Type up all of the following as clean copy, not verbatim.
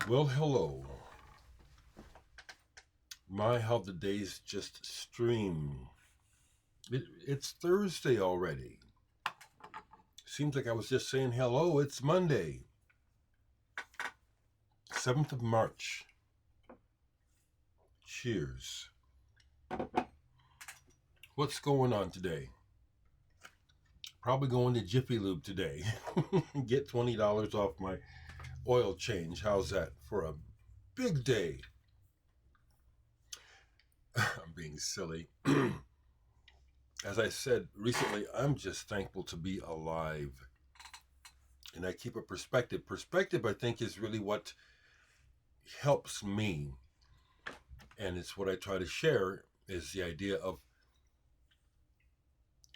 Well, hello. My, how the days just stream. It's Thursday already. Seems like I was just saying hello. It's Monday, 7th of March. Cheers. What's going on today? Probably going to Jiffy Lube today. Get $20 off my oil change. How's that for a big day? I'm being silly. As I said recently, I'm just thankful to be alive. And I keep a perspective. Perspective, I think, is really what helps me. And it's what I try to share is the idea of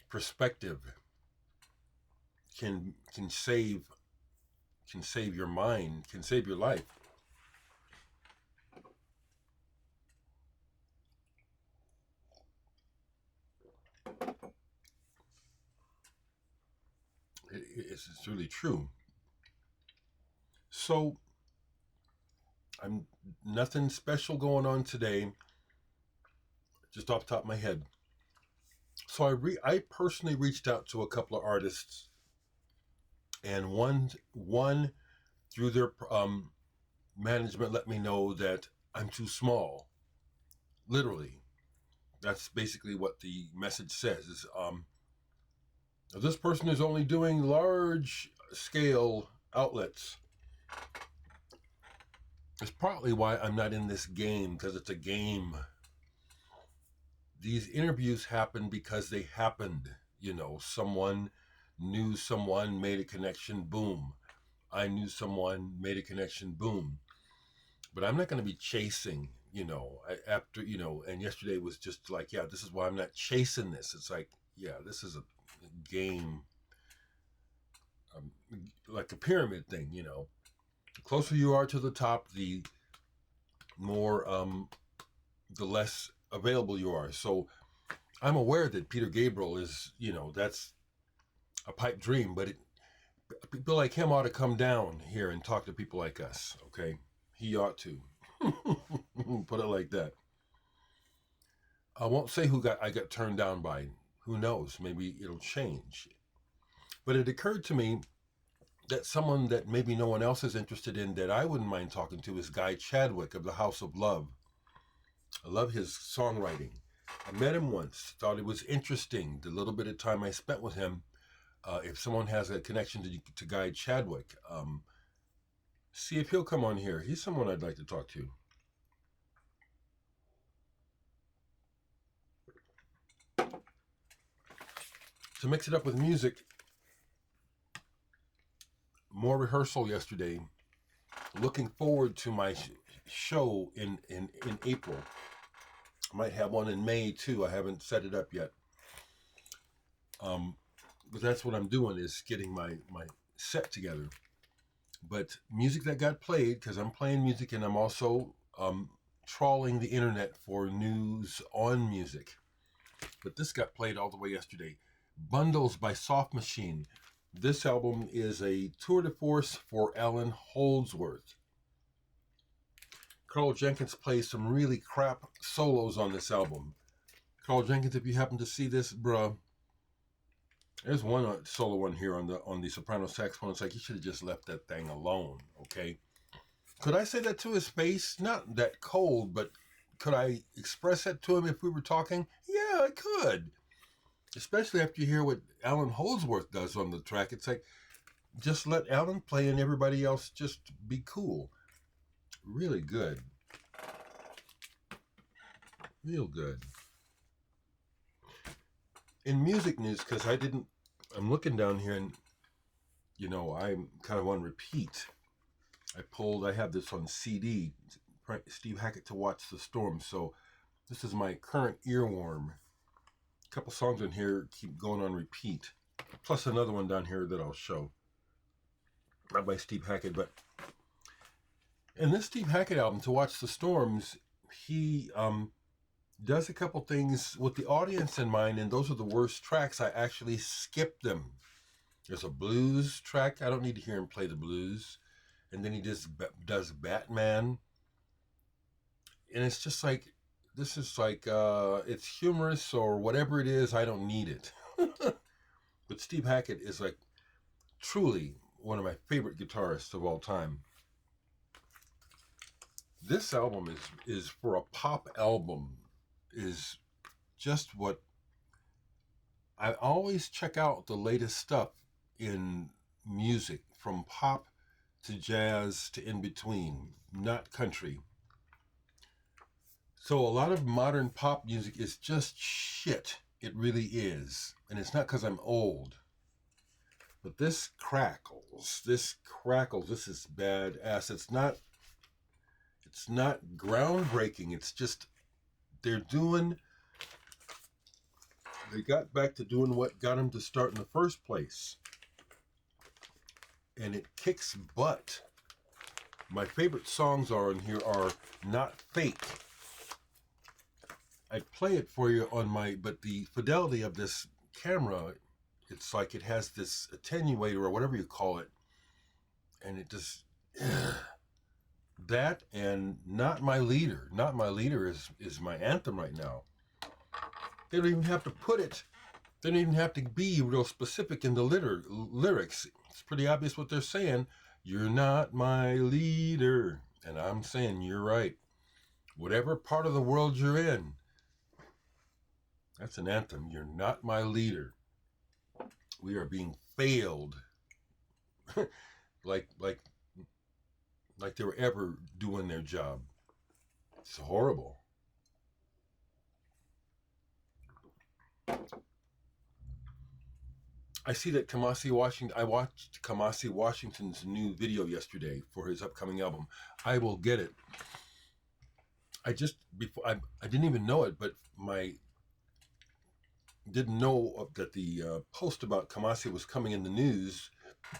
perspective can save your mind, can save your life. It's really true. So I'm nothing special going on today, just off the top of my head. So I personally reached out to a couple of artists, and one through their management let me know that I'm too small. Literally, that's basically what the message says. Is this person is only doing large scale outlets. It's partly why I'm not in this game, because it's a game. These interviews happen because they happened. Someone knew someone, made a connection, boom. I knew someone, made a connection, boom. But I'm not going to be chasing, and yesterday was just like, yeah, this is why I'm not chasing this. It's like, yeah, this is a game, like a pyramid thing, The closer you are to the top, the more, the less available you are. So I'm aware that Peter Gabriel is, that's a pipe dream, but people like him ought to come down here and talk to people like us, okay? He ought to. Put it like that. I won't say I got turned down by. Who knows? Maybe it'll change. But it occurred to me that someone that maybe no one else is interested in that I wouldn't mind talking to is Guy Chadwick of the House of Love. I love his songwriting. I met him once, thought it was interesting, the little bit of time I spent with him. If someone has a connection to Guy Chadwick, see if he'll come on here. He's someone I'd like to talk to. To mix it up with music, more rehearsal yesterday. Looking forward to my show in April. I might have one in May too. I haven't set it up yet. But that's what I'm doing, is getting my set together. But music that got played, because I'm playing music and I'm also trawling the internet for news on music. But this got played all the way yesterday. Bundles by Soft Machine. This album is a tour de force for Alan Holdsworth. Carl Jenkins plays some really crap solos on this album. Carl Jenkins, if you happen to see this, bruh, there's one solo one here on the soprano saxophone. It's like, you should have just left that thing alone, okay? Could I say that to his face? Not that cold, but could I express that to him if we were talking? Yeah, I could. Especially after you hear what Alan Holdsworth does on the track. It's like, just let Alan play and everybody else just be cool. Really good. Real good. In music news, because I'm looking down here and, I'm kind of on repeat. I have this on CD, Steve Hackett, To Watch the Storm. So this is my current earworm. A couple songs in here keep going on repeat. Plus another one down here that I'll show. Not by Steve Hackett, but in this Steve Hackett album, To Watch the Storms, he does a couple things with the audience in mind, and those are the worst tracks. I actually skip them. There's a blues track. I don't need to hear him play the blues. and then he just does Batman, and it's just like, this is like, it's humorous or whatever it is. I don't need it. But Steve Hackett is like truly one of my favorite guitarists of all time. This album is for a pop album, is just what I always check out. The latest stuff in music, from pop to jazz to in between, not country. So a lot of modern pop music is just shit. It really is. And it's not because I'm old. But this crackles. This crackles. This is badass. It's not groundbreaking. It's just, they got back to doing what got them to start in the first place. And it kicks butt. My favorite songs on here are Not Fake. I'd play it for you but the fidelity of this camera, it's like it has this attenuator or whatever you call it. And it just, that and Not My Leader. Not My Leader is my anthem right now. They don't even have to put it. They don't even have to be real specific in the lyrics. It's pretty obvious what they're saying. You're not my leader. And I'm saying, you're right. Whatever part of the world you're in, that's an anthem. You're not my leader. We are being failed. like they were ever doing their job. It's horrible. I see that Kamasi Washington, I watched Kamasi Washington's new video yesterday for his upcoming album. I will get it. I didn't even know it, but didn't know that the post about Kamasi was coming in the news.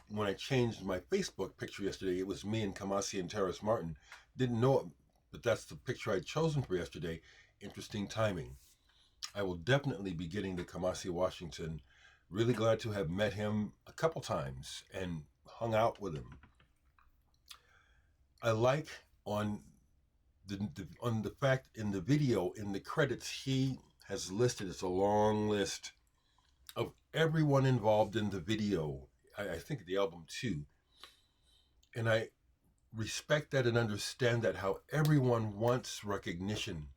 When I changed my Facebook picture yesterday, it was me and Kamasi and Terrace Martin. Didn't know it, but that's the picture I'd chosen for yesterday. Interesting timing. I will definitely be getting to Kamasi Washington. Really glad to have met him a couple times and hung out with him. I like on the fact in the video, in the credits, he has listed, it's a long list of everyone involved in the video. I think the album too. And I respect that and understand that, how everyone wants recognition.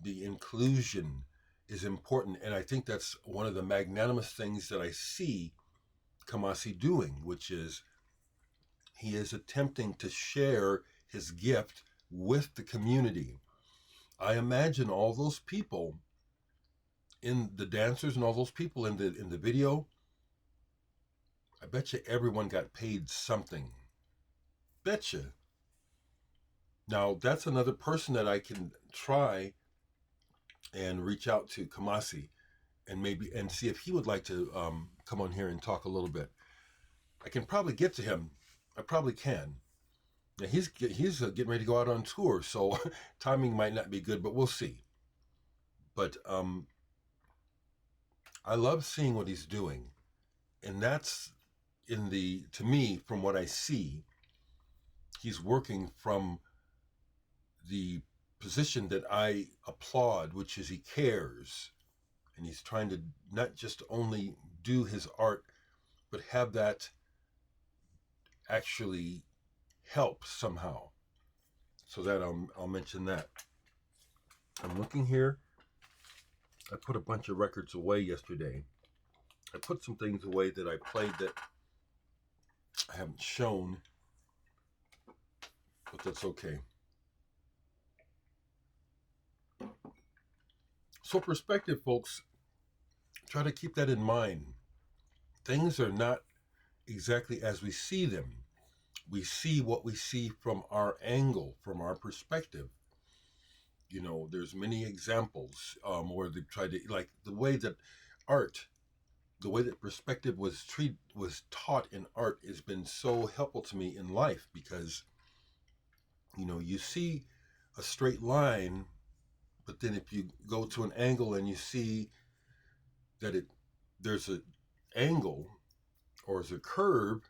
The inclusion is important. And I think that's one of the magnanimous things that I see Kamasi doing, which is he is attempting to share his gift with the community. I imagine all those people, in the dancers and all those people in the video, I bet you everyone got paid something. Betcha. Now that's another person that I can try and reach out to, Kamasi, and see if he would like to come on here and talk a little bit. I can probably get to him. I probably can. Now he's getting ready to go out on tour, so timing might not be good, but we'll see. But I love seeing what he's doing, and that's to me, from what I see, he's working from the position that I applaud, which is he cares, and he's trying to not just only do his art, but have that actually help somehow. So that I'll mention that. I'm looking here. I put a bunch of records away yesterday. I put some things away that I played that I haven't shown, but that's okay. So perspective, folks, try to keep that in mind. Things are not exactly as we see them. We see what we see from our angle, from our perspective. You know, there's many examples where they try to, like the way that perspective was taught in art has been so helpful to me in life, because, you know, you see a straight line, but then if you go to an angle and you see that there's an angle or there's a curve,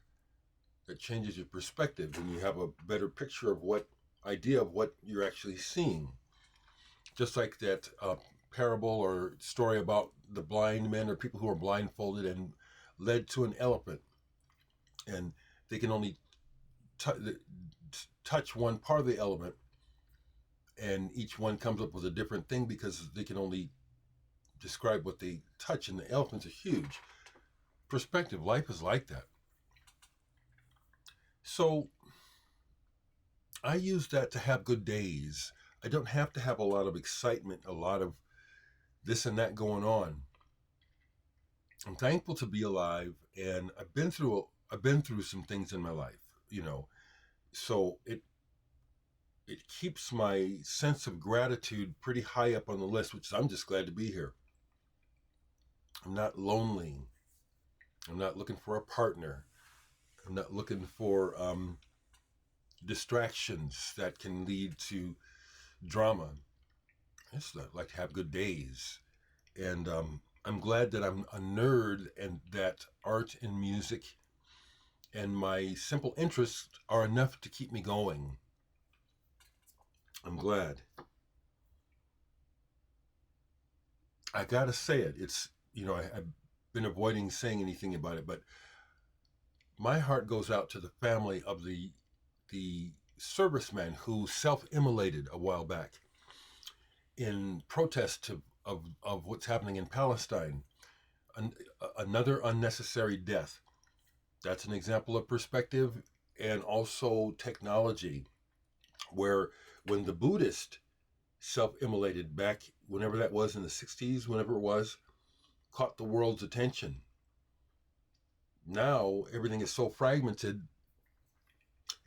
that changes your perspective, and you have a better picture of idea of what you're actually seeing. Just like that parable or story about the blind men or people who are blindfolded and led to an elephant, and they can only touch one part of the elephant, and each one comes up with a different thing because they can only describe what they touch, and the elephants are huge. Perspective, life is like that. So I use that to have good days. I don't have to have a lot of excitement, a lot of this and that going on. I'm thankful to be alive, and I've been through some things in my life, so it keeps my sense of gratitude pretty high up on the list, which is I'm just glad to be here. I'm not lonely. I'm not looking for a partner. I'm not looking for distractions that can lead to drama. I just like to have good days. And I'm glad that I'm a nerd and that art and music and my simple interests are enough to keep me going. I'm glad. I gotta say it. It's, I've been avoiding saying anything about it, but my heart goes out to the family of the serviceman who self-immolated a while back in protest of what's happening in Palestine. Another unnecessary death. That's an example of perspective and also technology, where when the Buddhist self-immolated back, whenever that was in the 60s, whenever it was, caught the world's attention. Now everything is so fragmented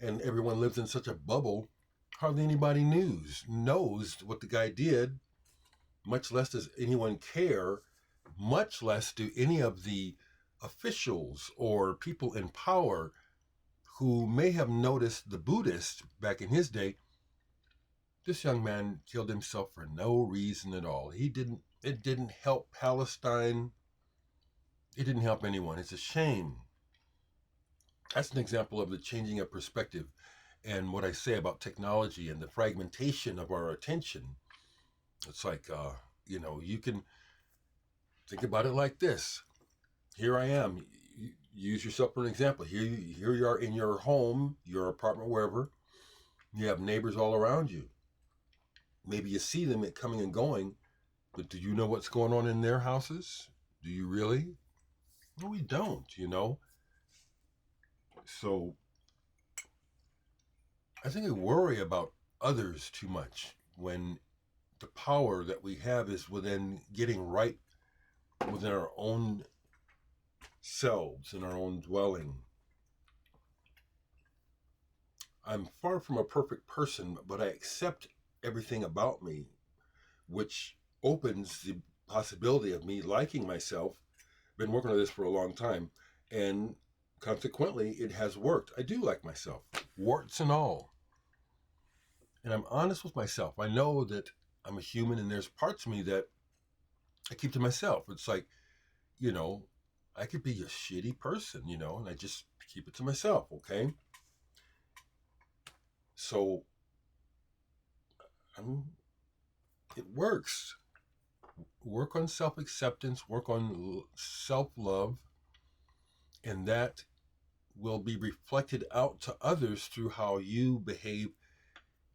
and everyone lives in such a bubble, hardly anybody knows what the guy did, much less does anyone care, much less do any of the officials or people in power who may have noticed the Buddhist back in his day. This young man killed himself for no reason at all. It didn't help Palestine. It didn't help anyone. It's a shame. That's an example of the changing of perspective and what I say about technology and the fragmentation of our attention. It's like, you can think about it like this. Here I am. Use yourself for an example. Here you are in your home, your apartment, wherever. You have neighbors all around you. Maybe you see them coming and going, but do you know what's going on in their houses? Do you really? No, we don't, So I think I worry about others too much when the power that we have is within getting right within our own selves, in our own dwelling. I'm far from a perfect person, but I accept everything about me, which opens the possibility of me liking myself. Been working on this for a long time, and consequently, it has worked. I do like myself, warts and all. And I'm honest with myself. I know that I'm a human and there's parts of me that I keep to myself. It's like, I could be a shitty person, and I just keep it to myself, okay? So it works. Work on self-acceptance, work on self-love, and that will be reflected out to others through how you behave,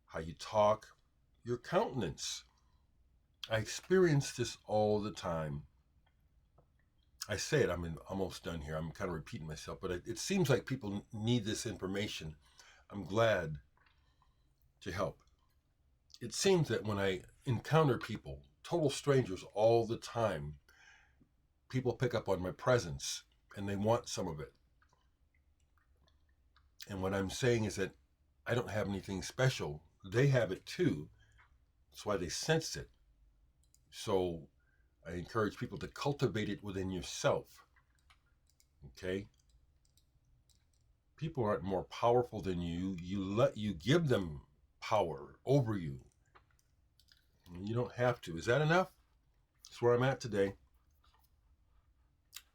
how you talk, your countenance. I experience this all the time. I say it, I'm almost done here. I'm kind of repeating myself, but it seems like people need this information. I'm glad to help. It seems that when I encounter people, total strangers all the time, people pick up on my presence and they want some of it. And what I'm saying is that I don't have anything special. They have it too. That's why they sense it. So I encourage people to cultivate it within yourself. Okay? People aren't more powerful than you. You give them power over you. You don't have to. Is that enough? That's where I'm at today.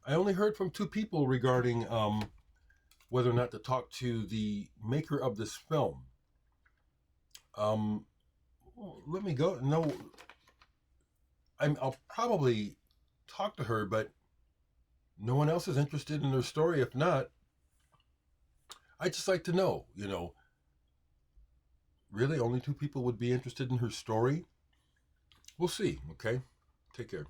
I only heard from 2 people regarding whether or not to talk to the maker of this film. Let me go. No, I'll probably talk to her, but no one else is interested in her story. If not, I'd just like to know, really only 2 people would be interested in her story? We'll see, okay? Take care.